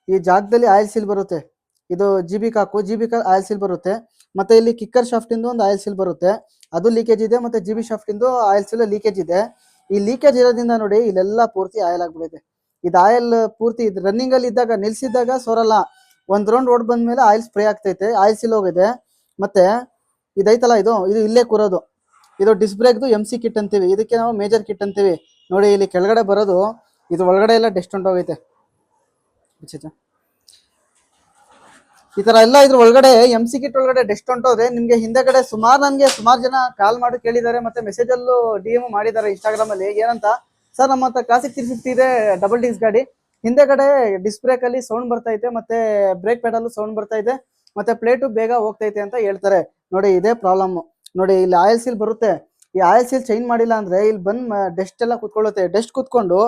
ಈ ಜಾಗದಲ್ಲಿ oil seal ಬರುತ್ತೆ. ಇದು ಜಿ ಬಿ ಆಯಿಲ್ ಸೀಲ್ ಬರುತ್ತೆ. ಮತ್ತೆ ಇಲ್ಲಿ ಕಿಕ್ಕರ್ ಶಾಫ್ಟ್ ಇಂದು ಒಂದು ಆಯಿಲ್ ಸೀಲ್ ಬರುತ್ತೆ, ಅದು ಲೀಕೇಜ್ ಇದೆ. ಮತ್ತೆ ಜಿ ಬಿ ಶಾಫ್ಟ್ ಇಂದು ಆಯಿಲ್ ಸೀಲ್ ಲೀಕೇಜ್ ಇದೆ. ಈ ಲೀಕೇಜ್ ಇರೋದ್ರಿಂದ ನೋಡಿ ಇಲ್ಲೆಲ್ಲ ಪೂರ್ತಿ ಆಯಿಲ್ ಆಗ್ಬಿಡುತ್ತೆ. ಇದು ಆಯಿಲ್ ಪೂರ್ತಿ ಇದು ರನ್ನಿಂಗ್ ಅಲ್ಲಿ ಇದ್ದಾಗ ನಿಲ್ಸಿದ್ದಾಗ ಸೋರಲ್ಲ, ಒಂದ್ ರೌಂಡ್ ಓಡ್ ಬಂದ್ಮೇಲೆ ಆಯಿಲ್ ಸ್ಪ್ರೇ ಆಗ್ತೈತೆ, ಆಯಿಲ್ ಸೀಲ್ ಹೋಗಿದೆ. ಮತ್ತೆ ಇದೈತಲ್ಲ ಇದು ಇಲ್ಲೇ ಕೂರೋದು, ಇದು ಡಿಸ್ ಬ್ರೇಕ್ದು MC ಕಿಟ್ ಅಂತೀವಿ, ಇದಕ್ಕೆ ನಾವು ಮೇಜರ್ ಕಿಟ್ ಅಂತೀವಿ. ನೋಡಿ ಇಲ್ಲಿ ಕೆಳಗಡೆ ಬರೋದು, ಇದು ಒಳಗಡೆ ಎಲ್ಲ ಡೆಸ್ಟ್ ಹೊಂಟೋಗೈತೆ. ಈ ತರ ಎಲ್ಲ ಇದ್ರ ಒಳಗಡೆ MC ಕಿಟ್ ಒಳಗಡೆ ಡೆಸ್ಟ್ ಹೊಂಟೋದ್ರೆ ನಿಮ್ಗೆ ಹಿಂದೆಗಡೆ ಸುಮಾರು ಜನ ಕಾಲ್ ಮಾಡಿ ಕೇಳಿದ್ದಾರೆ, ಮತ್ತೆ ಮೆಸೇಜ್ ಅಲ್ಲೂ DM ಮಾಡಿದ್ದಾರೆ ಇನ್ಸ್ಟಾಗ್ರಾಮ್ ಅಲ್ಲಿ. ಏನಂತ, ಸರ್ ನಮ್ಮ ಹತ್ರ ಕ್ಲಾಸಿಕ್ 350 ಇದೆ, ಡಬಲ್ ಡಿಸ್ಕ್ ಗಾಡಿ, ಹಿಂದೆಗಡೆ ಡಿಸ್ ಬ್ರೇಕ್ ಅಲ್ಲಿ ಸೌಂಡ್ ಬರ್ತೈತೆ, ಮತ್ತೆ ಬ್ರೇಕ್ ಪೆಡಲ್ ಸೌಂಡ್ ಬರ್ತೈತೆ, ಮತ್ತೆ ಪ್ಲೇಟು ಬೇಗ ಹೋಗ್ತೈತೆ ಅಂತ ಹೇಳ್ತಾರೆ. ನೋಡಿ ಇದೇ ಪ್ರಾಬ್ಲಮ್. ನೋಡಿ ಇಲ್ಲಿ ಆಯಿಲ್ ಸೀಲ್ ಬರುತ್ತೆ, ಈ ಆಯಿಲ್ ಸೀಲ್ ಚೇಂಜ್ ಮಾಡಿಲ್ಲ ಅಂದ್ರೆ ಇಲ್ಲಿ ಬಂದ್ ಡೆಸ್ಟ್ ಎಲ್ಲ ಕುತ್ಕೊಳ್ಳುತ್ತೆ. ಡೆಸ್ಟ್ ಕುತ್ಕೊಂಡು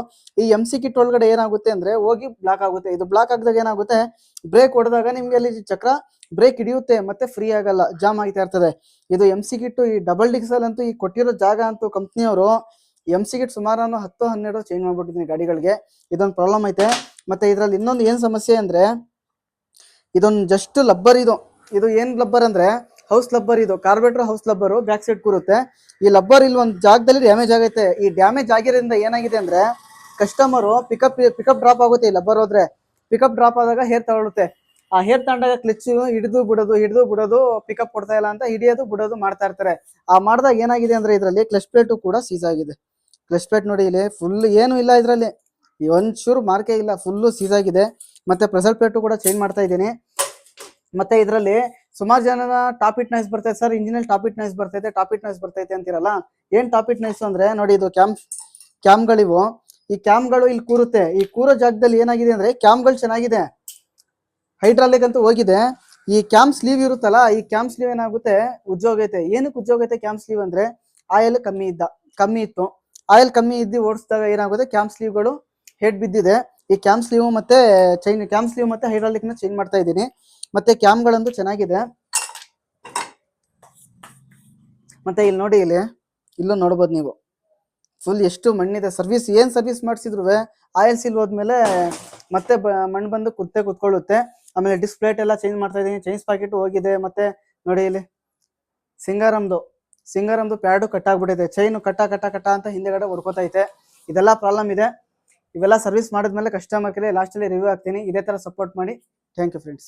ಈ MC ಕಿಟ್ ಒಳಗಡೆ ಏನಾಗುತ್ತೆ ಅಂದ್ರೆ ಹೋಗಿ ಬ್ಲಾಕ್ ಆಗುತ್ತೆ. ಇದು ಬ್ಲಾಕ್ ಆಗಿದಾಗ ಏನಾಗುತ್ತೆ, ಬ್ರೇಕ್ ಹೊಡೆದಾಗ ನಿಮ್ಗೆ ಅಲ್ಲಿ ಚಕ್ರ ಬ್ರೇಕ್ ಹಿಡಿಯುತ್ತೆ, ಮತ್ತೆ ಫ್ರೀ ಆಗಲ್ಲ, ಜಾಮ್ ಆಗ್ತಾ ಇರ್ತದೆ. ಇದು MC ಕಿಟ್ ಈ ಡಬಲ್ ಡಿಕ್ಸಲ್ ಅಂತೂ ಈ ಕೊಟ್ಟಿರೋ ಜಾಗ ಅಂತೂ ಕಂಪ್ನಿಯವರು MC ಕಿಟ್ ಸುಮಾರು 10-12 ಚೇಂಜ್ ಮಾಡ್ಬಿಟ್ಟಿದ್ದೀನಿ ಗಾಡಿಗಳಿಗೆ. ಇದೊಂದು ಪ್ರಾಬ್ಲಮ್ ಐತೆ. ಮತ್ತೆ ಇದ್ರಲ್ಲಿ ಇನ್ನೊಂದು ಏನ್ ಸಮಸ್ಯೆ ಅಂದ್ರೆ, ಇದೊಂದು ಜಸ್ಟ್ ಲಬ್ಬರ್, ಇದು ಏನ್ ಲಬ್ಬರ್ ಅಂದ್ರೆ ಹೌಸ್ ಲಬ್ಬರ್. ಇದು ಕಾರ್ಬೇಟರ್ ಹೌಸ್ ಲಬ್ಬರ್, ಬ್ಯಾಕ್ ಸೈಡ್ ಕೂರುತ್ತೆ. ಈ ಲಬ್ಬರ್ ಇಲ್ಲಿ ಒಂದು ಜಾಗದಲ್ಲಿ ಡ್ಯಾಮೇಜ್ ಆಗೈತೆ. ಈ ಡ್ಯಾಮೇಜ್ ಆಗಿರೋದ್ರಿಂದ ಏನಾಗಿದೆ ಅಂದ್ರೆ ಕಸ್ಟಮರು ಪಿಕಪ್ ಡ್ರಾಪ್ ಆಗುತ್ತೆ. ಈ ಲಬ್ಬರ್ ಹೋದ್ರೆ ಪಿಕಪ್ ಡ್ರಾಪ್ ಆದಾಗ ಹೇರ್ ತಗೊಳುತ್ತೆ. ಆ ಹೇರ್ ತಗೊಂಡಾಗ ಕ್ಲಚ್ ಹಿಡಿದು ಬಿಡೋದು ಪಿಕಪ್ ಕೊಡ್ತಾ ಇಲ್ಲ ಅಂತ ಹಿಡಿಯೋದು ಬಿಡೋದು ಮಾಡ್ತಾ ಇರ್ತಾರೆ. ಆ ಮಾಡಿದಾಗ ಏನಾಗಿದೆ ಅಂದ್ರೆ ಇದರಲ್ಲಿ ಕ್ಲಚ್ ಪ್ಲೇಟು ಕೂಡ ಸೀಸ್ ಆಗಿದೆ. ಕ್ಲಚ್ ಪ್ಲೇಟ್ ನೋಡಿ ಇಲ್ಲಿ ಫುಲ್ ಏನು ಇಲ್ಲ, ಇದರಲ್ಲಿ ಒಂಚೂರು ಮಾರ್ಕೆ ಇಲ್ಲ, ಫುಲ್ಲು ಸೀಸ್ ಆಗಿದೆ. ಮತ್ತೆ ಪ್ರೆಸರ್ ಪ್ಲೇಟು ಕೂಡ ಚೇಂಜ್ ಮಾಡ್ತಾ ಇದ್ದೀನಿ. ಮತ್ತೆ ಇದರಲ್ಲಿ ಸುಮಾರು ಜನನ ಟಾಪ್ ಇಟ್ ನಾಯ್ಸ್ ಬರ್ತೈತೆ ಸರ್, ಇಂಜಿನಲ್ಲಿ ಟಾಪ್ ಇಟ್ ನಾಯ್ಸ್ ಬರ್ತೈತೆ ಅಂತಿರಲ್ಲ. ಏನ್ ಟಾಪ್ ಇಟ್ ನಾಯ್ಸ್ ಅಂದ್ರೆ ನೋಡಿ, ಇದು ಕ್ಯಾಮ್ಗಳಿವು, ಈ ಕ್ಯಾಮ್ಗಳು ಇಲ್ಲಿ ಕೂರುತ್ತೆ. ಈ ಕೂರೋ ಜಾಗದಲ್ಲಿ ಏನಾಗಿದೆ ಅಂದ್ರೆ ಕ್ಯಾಮ್ಗಳು ಚೆನ್ನಾಗಿದೆ, ಹೈಡ್ರಾಲಿಕ್ ಅಂತೂ ಹೋಗಿದೆ. ಈ ಕ್ಯಾಮ್ ಸ್ಲೀವ್ ಇರುತ್ತಲ್ಲ, ಈ ಕ್ಯಾಮ್ ಸ್ಲೀವ್ ಏನಾಗುತ್ತೆ ಉಜ್ಜೋಗೈತೆ. ಏನಕ್ಕೆ ಉಜ್ಜೋಗೈತೆ ಕ್ಯಾಮ್ ಸ್ಲೀವ್ ಅಂದ್ರೆ ಆಯಿಲ್ ಕಮ್ಮಿ ಇತ್ತು. ಆಯಿಲ್ ಕಮ್ಮಿ ಇದ್ದು ಓಡಿಸಿದಾಗ ಏನಾಗುತ್ತೆ, ಕ್ಯಾಮ್ ಸ್ಲೀವ್ಗಳು ಹೆಡ್ ಬಿದ್ದಿದೆ. ಈ ಕ್ಯಾಮ್ ಸ್ಲೀವ್ ಮತ್ತೆ ಹೈಡ್ರಾಲಿಕ್ ನ ಚೇಂಜ್ ಮಾಡ್ತಾ ಇದ್ದೀನಿ. ಮತ್ತೆ ಕ್ಯಾಮ್ಗಳಂತೂ ಚೆನ್ನಾಗಿದೆ. ಮತ್ತೆ ಇಲ್ಲಿ ನೋಡಿ, ಇಲ್ಲೂ ನೋಡ್ಬೋದು ನೀವು, ಫುಲ್ ಎಷ್ಟು ಮಣ್ಣಿದೆ. ಸರ್ವಿಸ್ ಮಾಡಿಸಿದ್ರು ಆಯಿಲ್ ಸೀಲ್ ಹೋದ್ಮೇಲೆ ಮತ್ತೆ ಮಣ್ಣು ಬಂದು ಕುತ್ಕೊಳ್ಳುತ್ತೆ. ಆಮೇಲೆ ಡಿಸ್ ಪ್ಲೇಟ್ ಎಲ್ಲ ಚೇಂಜ್ ಮಾಡ್ತಾ ಇದ್ದೀನಿ, ಚೈನ್ಸ್ ಪ್ಯಾಕೆಟ್ ಹೋಗಿದೆ. ಮತ್ತೆ ನೋಡಿ ಇಲ್ಲಿ ಸಿಂಗಾರಮ್ದು ಪ್ಯಾಡು ಕಟ್ ಆಗ್ಬಿಟ್ಟಿದೆ, ಚೈನು ಕಟ್ಟ ಅಂತ ಹಿಂದೆಗಡೆ ಹೊಡ್ಕೋತೈತೆ. ಇದೆಲ್ಲ ಪ್ರಾಬ್ಲಮ್ ಇದೆ. ಇವೆಲ್ಲ ಸರ್ವಿಸ್ ಮಾಡಿದ್ಮೇಲೆ ಕಸ್ಟಮರ್ ಕೇಳಿ ಲಾಸ್ಟಲ್ಲಿ ರಿವ್ಯೂ ಹಾಕ್ತೀನಿ. ಇದೇ ತರ ಸಪೋರ್ಟ್ ಮಾಡಿ. Thank you friends.